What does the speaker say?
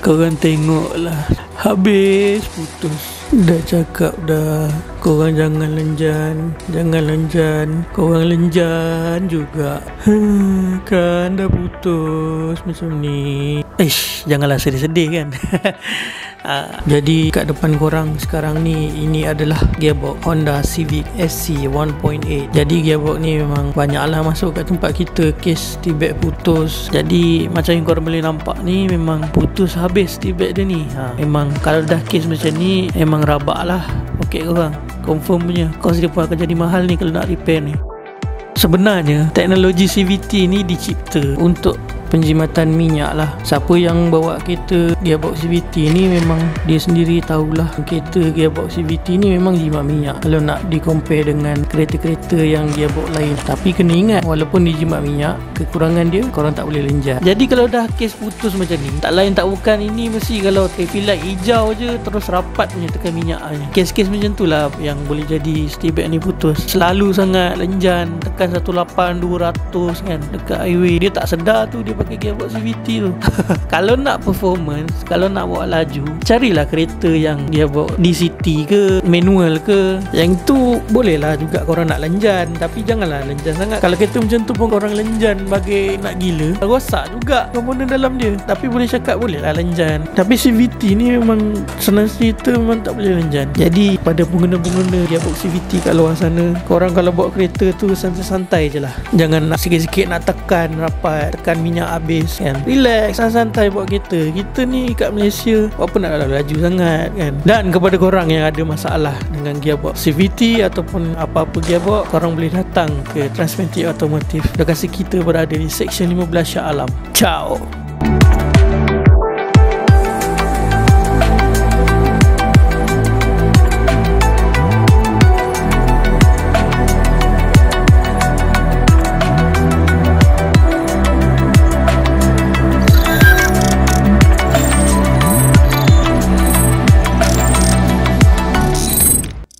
Korang tengok lah, habis putus. Dah cakap dah, korang jangan lenjan. Korang lenjan juga. Kan dah putus macam ni. Janganlah sedih-sedih kan. Jadi kat depan korang sekarang ni, ini adalah gearbox Honda Civic SC 1.8. Jadi gearbox ni memang banyaklah masuk kat tempat kita kes T-bag putus. Jadi macam yang korang boleh nampak ni, memang putus habis T-bag dia ni. Memang kalau dah kes macam ni, memang rabak lah poket korang. Confirm punya kos dia pun akan jadi mahal ni kalau nak repair ni. Sebenarnya teknologi CVT ni dicipta untuk penjimatan minyak lah. Siapa yang bawa kereta gearbox CVT ni memang dia sendiri tahulah kereta gearbox CVT ni memang jimat minyak kalau nak di-compare dengan kereta-kereta yang gearbox lain. Tapi kena ingat, walaupun dia jimat minyak, kekurangan dia korang tak boleh lenjat. Jadi kalau dah kes putus macam ni, tak lain tak bukan ini mesti kalau traffic light hijau je terus rapat punya tekan minyaknya. Kes-kes macam tu lah yang boleh jadi stay-back ni putus. Selalu sangat lenjan, tekan 18-200 kan dekat highway, dia tak sedar tu dia pakai gearbox CVT tu. Kalau nak performance, kalau nak bawa laju, carilah kereta yang gearbox DCT ke manual ke. Yang tu boleh lah juga korang nak lenjan, tapi janganlah lenjan sangat. Kalau kereta macam tu pun korang lenjan bagi nak gila, rosak juga komponen dalam dia. Tapi boleh cakap boleh lah lenjan. Tapi CVT ni memang senang cerita memang tak boleh lenjan. Jadi pada pengguna-pengguna gearbox CVT kat luar sana, korang kalau bawa kereta tu santai-santai je lah. Jangan nak sikit-sikit nak tekan rapat, tekan minyak habis kan. Relax, santai buat kereta. Kita ni kat Malaysia, apa nak laju sangat kan. Dan kepada korang yang ada masalah dengan gearbox CVT ataupun apa-apa gearbox, korang boleh datang ke Transmatic Automotive. Lokasi kita berada di Seksyen 15 Shah Alam. Ciao.